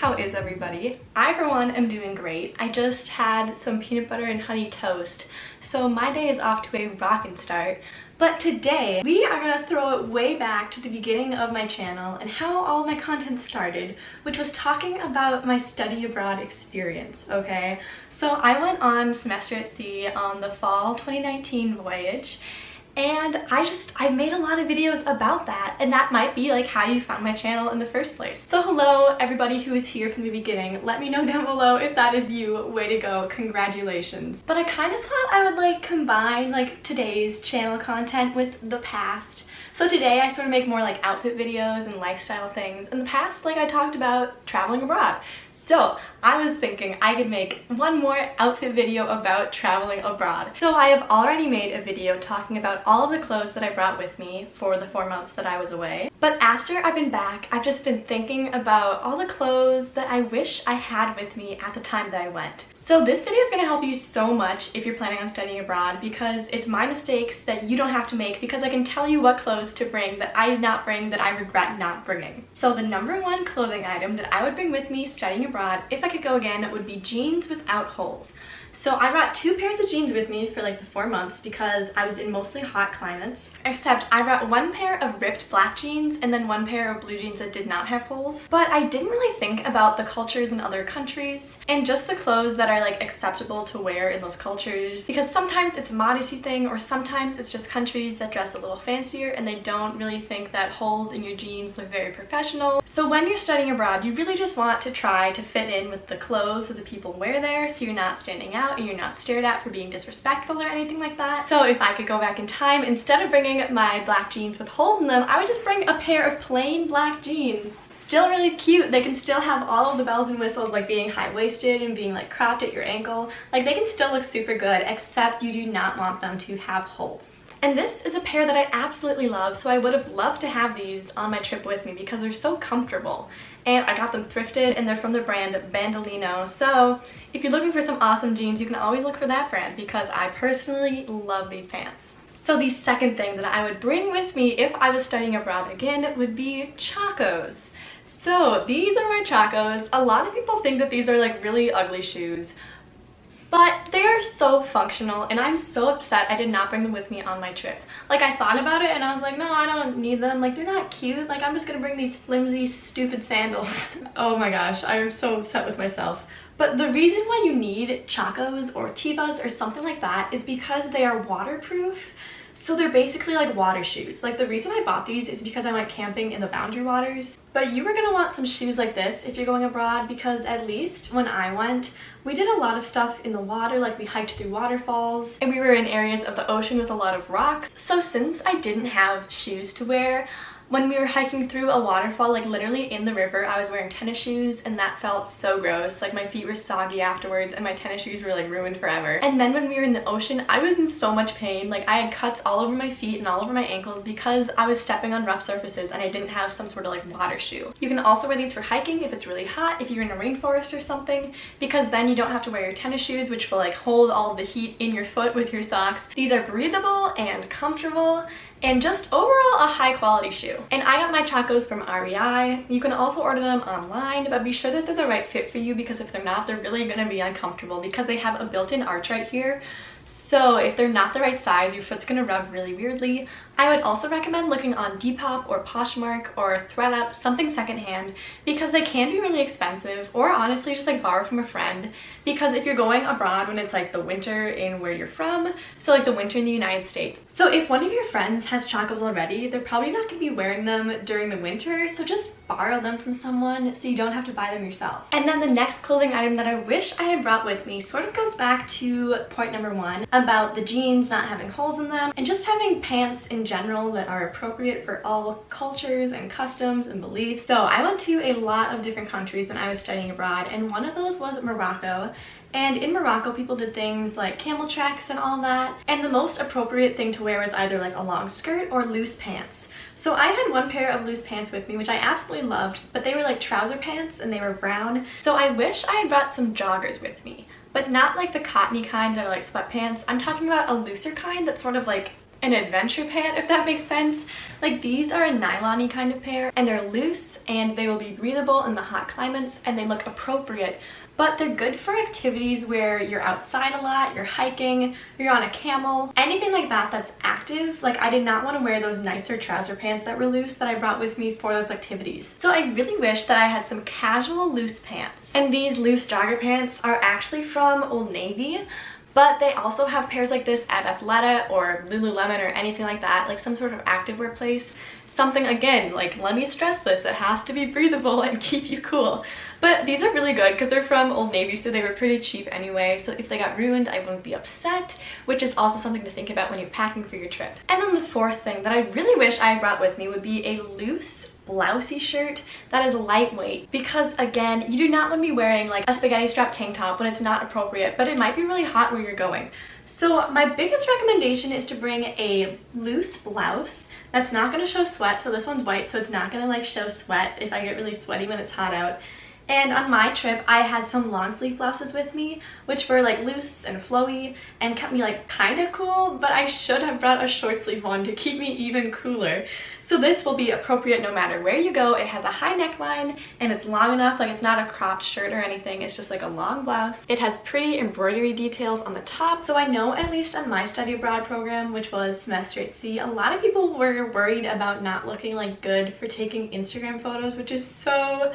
How is everybody? I, for one, am doing great. I just had some peanut butter and honey toast, so my day is off to a rockin' start. But today, we are gonna throw it way back to the beginning of my channel and how all of my content started, which was talking about my study abroad experience, okay? So I went on semester at sea on the fall 2019 voyage, and I made a lot of videos about that, and that might be like how you found my channel in the first place. So hello everybody who is here from the beginning. Let me know down below if that is you. Way to go, congratulations. But I kind of thought I would like combine like today's channel content with the past. So today I sort of make more like outfit videos and lifestyle things. In the past, like I talked about traveling abroad. So I was thinking I could make one more outfit video about traveling abroad. So I have already made a video talking about all of the clothes that I brought with me for the 4 months that I was away. But after I've been back, I've just been thinking about all the clothes that I wish I had with me at the time that I went. So this video is going to help you so much if you're planning on studying abroad, because it's my mistakes that you don't have to make, because I can tell you what clothes to bring that I did not bring that I regret not bringing. So the #1 clothing item that I would bring with me studying abroad if I could go again would be jeans without holes. So I brought 2 pairs of jeans with me for like the 4 months because I was in mostly hot climates. Except I brought 1 pair of ripped black jeans and then 1 pair of blue jeans that did not have holes. But I didn't really think about the cultures in other countries and just the clothes that are like acceptable to wear in those cultures, because sometimes it's a modesty thing, or sometimes it's just countries that dress a little fancier and they don't really think that holes in your jeans look very professional. So when you're studying abroad, you really just want to try to fit in with the clothes that the people wear there, so you're not standing out and you're not stared at for being disrespectful or anything like that. So if I could go back in time, instead of bringing my black jeans with holes in them, I would just bring a pair of plain black jeans. Still really cute. They can still have all of the bells and whistles, like being high-waisted and being like cropped at your ankle. Like they can still look super good, except you do not want them to have holes. And this is a pair that I absolutely love, so I would have loved to have these on my trip with me because they're so comfortable. And I got them thrifted, and they're from the brand Bandolino. So if you're looking for some awesome jeans, you can always look for that brand because I personally love these pants. So the second thing that I would bring with me if I was studying abroad again would be chacos. So these are my chacos. A lot of people think that these are like really ugly shoes, but they are so functional, and I'm so upset I did not bring them with me on my trip. Like I thought about it and I was like, no, I don't need them. Like they're not cute. Like I'm just gonna bring these flimsy, stupid sandals. Oh my gosh, I am so upset with myself. But the reason why you need chacos or tivas or something like that is because they are waterproof. So they're basically like water shoes. Like the reason I bought these is because I went camping in the Boundary Waters. But you are gonna want some shoes like this if you're going abroad, because at least when I went, we did a lot of stuff in the water, like we hiked through waterfalls and we were in areas of the ocean with a lot of rocks. So since I didn't have shoes to wear, when we were hiking through a waterfall, like literally in the river, I was wearing tennis shoes and that felt so gross. Like my feet were soggy afterwards and my tennis shoes were like ruined forever. And then when we were in the ocean, I was in so much pain. Like I had cuts all over my feet and all over my ankles because I was stepping on rough surfaces and I didn't have some sort of like water shoe. You can also wear these for hiking if it's really hot, if you're in a rainforest or something, because then you don't have to wear your tennis shoes, which will like hold all of the heat in your foot with your socks. These are breathable and comfortable, and just overall a high quality shoe. And I got my chacos from REI. You can also order them online, but be sure that they're the right fit for you, because if they're not, they're really gonna be uncomfortable because they have a built-in arch right here. So if they're not the right size, your foot's gonna rub really weirdly. I would also recommend looking on Depop or Poshmark or ThredUp, something secondhand, because they can be really expensive, or honestly just like borrow from a friend, because if you're going abroad when it's like the winter in where you're from, so like the winter in the United States. So if one of your friends has chacos already, they're probably not gonna be wearing them during the winter, so just borrow them from someone so you don't have to buy them yourself. And then the next clothing item that I wish I had brought with me sort of goes back to point #1 about the jeans not having holes in them and just having pants in general that are appropriate for all cultures and customs and beliefs. So I went to a lot of different countries when I was studying abroad, and one of those was Morocco. And in Morocco, people did things like camel treks and all that, and the most appropriate thing to wear was either like a long skirt or loose pants. So I had 1 pair of loose pants with me, which I absolutely loved, but they were like trouser pants and they were brown. So I wish I had brought some joggers with me, but not like the cottony kind that are like sweatpants. I'm talking about a looser kind that's sort of like an adventure pant, if that makes sense. Like these are a nylon-y kind of pair, and they're loose and they will be breathable in the hot climates and they look appropriate. But they're good for activities where you're outside a lot, you're hiking, you're on a camel, anything like that that's active. Like, I did not want to wear those nicer trouser pants that were loose that I brought with me for those activities. So I really wish that I had some casual loose pants. And these loose jogger pants are actually from Old Navy, but they also have pairs like this at Athleta or Lululemon or anything like that, like some sort of activewear place. Something, again, like, let me stress this, it has to be breathable and keep you cool. But these are really good because they're from Old Navy, so they were pretty cheap anyway. So if they got ruined, I wouldn't be upset, which is also something to think about when you're packing for your trip. And then the fourth thing that I really wish I had brought with me would be a loose blousey shirt that is lightweight, because again, you do not want to be wearing like a spaghetti strap tank top when it's not appropriate, but it might be really hot where you're going. So my biggest recommendation is to bring a loose blouse that's not going to show sweat. So this one's white, so it's not going to like show sweat if I get really sweaty when it's hot out. And on my trip, I had some long sleeve blouses with me, which were like loose and flowy and kept me like kind of cool, but I should have brought a short sleeve one to keep me even cooler. So this will be appropriate no matter where you go. It has a high neckline and it's long enough, like it's not a cropped shirt or anything, it's just like a long blouse. It has pretty embroidery details on the top. So I know, at least on my study abroad program, which was semester at sea, a lot of people were worried about not looking like good for taking Instagram photos, which is so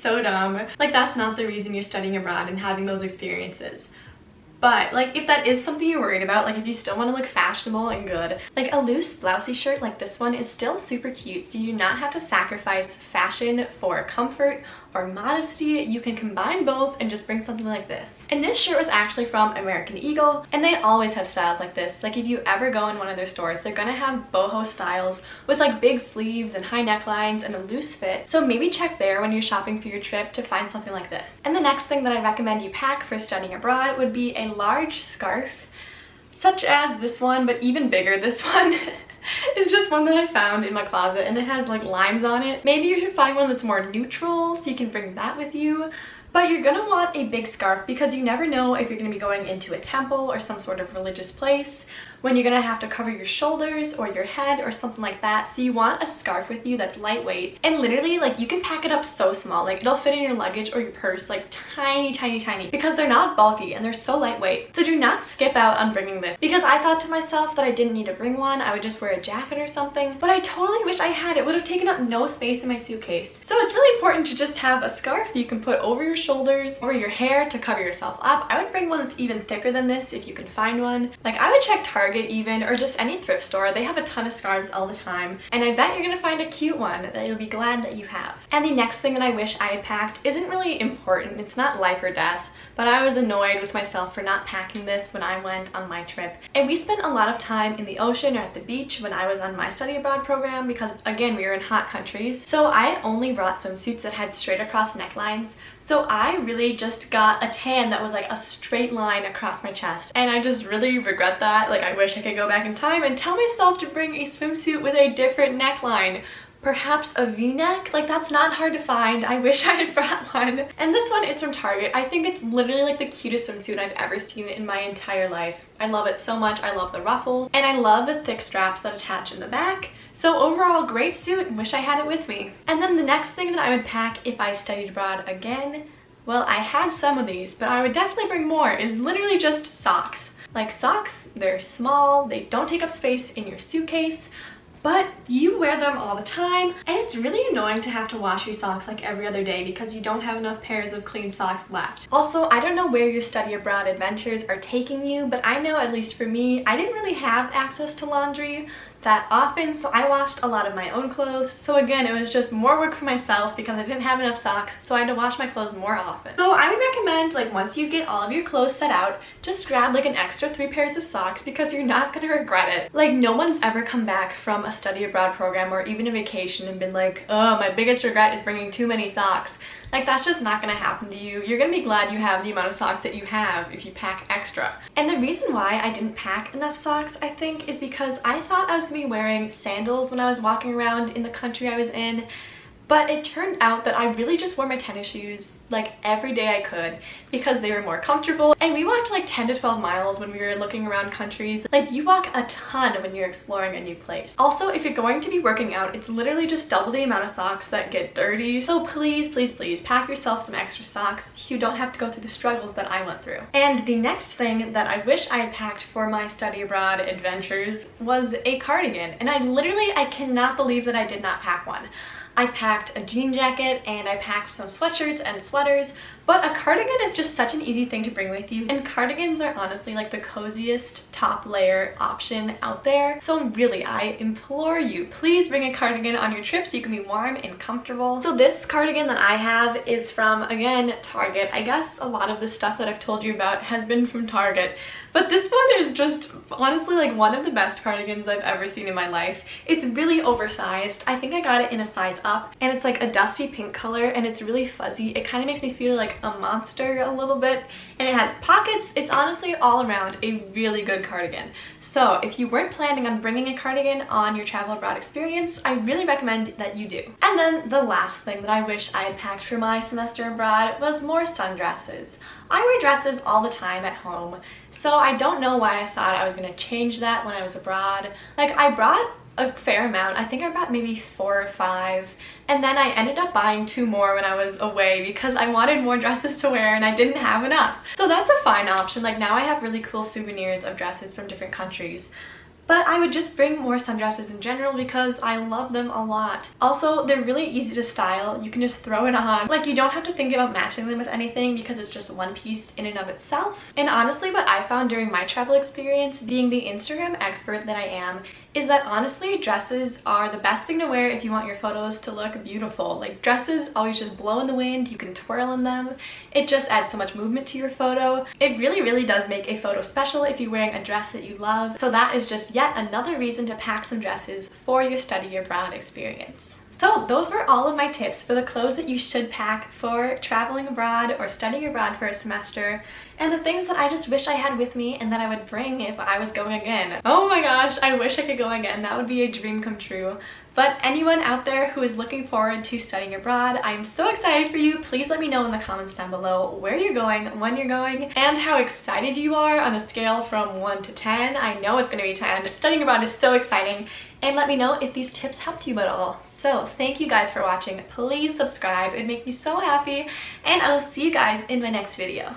dumb. Like, that's not the reason you're studying abroad and having those experiences. But like, if that is something you're worried about, like if you still want to look fashionable and good, like a loose blousey shirt like this one is still super cute, so you do not have to sacrifice fashion for comfort or modesty. You can combine both and just bring something like this. And this shirt was actually from American Eagle, and they always have styles like this. Like, if you ever go in one of their stores, they're gonna have boho styles with like big sleeves and high necklines and a loose fit. So maybe check there when you're shopping for your trip to find something like this. And the next thing that I recommend you pack for studying abroad would be a large scarf, such as this one, but even bigger. This one is just one that I found in my closet, and it has like limes on it. Maybe you should find one that's more neutral so you can bring that with you. But you're gonna want a big scarf because you never know if you're gonna be going into a temple or some sort of religious place when you're gonna have to cover your shoulders or your head or something like that. So you want a scarf with you that's lightweight, and literally like you can pack it up so small, like it'll fit in your luggage or your purse like tiny because they're not bulky and they're so lightweight. So do not skip out on bringing this, because I thought to myself that I didn't need to bring one, I would just wear a jacket or something, but I totally wish I had. It would have taken up no space in my suitcase. So it's really important to just have a scarf that you can put over your shoulders or your hair to cover yourself up. I would bring one that's even thicker than this if you can find one. Like, I would check Target even, or just any thrift store. They have a ton of scarves all the time, and I bet you're gonna find a cute one that you'll be glad that you have. And the next thing that I wish I had packed isn't really important. It's not life or death, but I was annoyed with myself for not packing this when I went on my trip. And we spent a lot of time in the ocean or at the beach when I was on my study abroad program because, again, we were in hot countries. So I only brought swimsuits that had straight across necklines. So I really just got a tan that was like a straight line across my chest, and I just really regret that. Like, I wish I could go back in time and tell myself to bring a swimsuit with a different neckline. Perhaps a v-neck? Like, that's not hard to find. I wish I had brought one. And this one is from Target. I think it's literally like the cutest swimsuit I've ever seen in my entire life. I love it so much. I love the ruffles, and I love the thick straps that attach in the back. So overall, great suit, and wish I had it with me. And then the next thing that I would pack if I studied abroad again, well, I had some of these, but I would definitely bring more, is literally just socks. Like, socks, they're small, they don't take up space in your suitcase, but you wear them all the time, and it's really annoying to have to wash your socks like every other day because you don't have enough pairs of clean socks left. Also, I don't know where your study abroad adventures are taking you, but I know, at least for me, I didn't really have access to laundry that often, so I washed a lot of my own clothes. So again, it was just more work for myself because I didn't have enough socks, so I had to wash my clothes more often. So I would recommend, like, once you get all of your clothes set out, just grab like an extra 3 pairs of socks because you're not gonna regret it. Like, no one's ever come back from a study abroad program or even a vacation and been like, oh, my biggest regret is bringing too many socks. Like, that's just not gonna happen to you. You're gonna be glad you have the amount of socks that you have if you pack extra. And the reason why I didn't pack enough socks, I think, is because I thought I was gonna be wearing sandals when I was walking around in the country I was in. But it turned out that I really just wore my tennis shoes like every day I could because they were more comfortable. And we walked like 10 to 12 miles when we were looking around countries. Like, you walk a ton when you're exploring a new place. Also, if you're going to be working out, it's literally just double the amount of socks that get dirty. So please, please, please pack yourself some extra socks so you don't have to go through the struggles that I went through. And the next thing that I wish I had packed for my study abroad adventures was a cardigan. And I cannot believe that I did not pack one. I packed a jean jacket and I packed some sweatshirts and sweaters, but a cardigan is just such an easy thing to bring with you, and cardigans are honestly like the coziest top layer option out there. So really, I implore you, please bring a cardigan on your trip so you can be warm and comfortable. So this cardigan that I have is from, again, Target. I guess a lot of the stuff that I've told you about has been from Target, but this one is just honestly like one of the best cardigans I've ever seen in my life. It's really oversized. I think I got it in a size up, and it's like a dusty pink color, and it's really fuzzy. It kind of makes me feel like a monster a little bit, and it has pockets. It's honestly all around a really good cardigan. So if you weren't planning on bringing a cardigan on your travel abroad experience, I really recommend that you do. And then the last thing that I wish I had packed for my semester abroad was more sundresses. I wear dresses all the time at home, so I don't know why I thought I was going to change that when I was abroad. Like, I brought a fair amount. I think I bought maybe 4 or 5, and then I ended up buying 2 more when I was away because I wanted more dresses to wear and I didn't have enough. So that's a fine option. Like, now I have really cool souvenirs of dresses from different countries. But I would just bring more sundresses in general because I love them a lot. Also, they're really easy to style. You can just throw it on. Like, you don't have to think about matching them with anything because it's just one piece in and of itself. And honestly, what I found during my travel experience, being the Instagram expert that I am, is that honestly, dresses are the best thing to wear if you want your photos to look beautiful. Like, dresses always just blow in the wind. You can twirl in them. It just adds so much movement to your photo. It really, really does make a photo special if you're wearing a dress that you love. So that is just yet another reason to pack some dresses for your study abroad experience. So those were all of my tips for the clothes that you should pack for traveling abroad or studying abroad for a semester, and the things that I just wish I had with me and that I would bring if I was going again. Oh my gosh, I wish I could go again. That would be a dream come true. But anyone out there who is looking forward to studying abroad, I'm so excited for you. Please let me know in the comments down below where you're going, when you're going, and how excited you are on a scale from 1 to 10. I know it's going to be 10. Studying abroad is so exciting. And let me know if these tips helped you at all. So thank you guys for watching. Please subscribe. It'd make me so happy. And I will see you guys in my next video.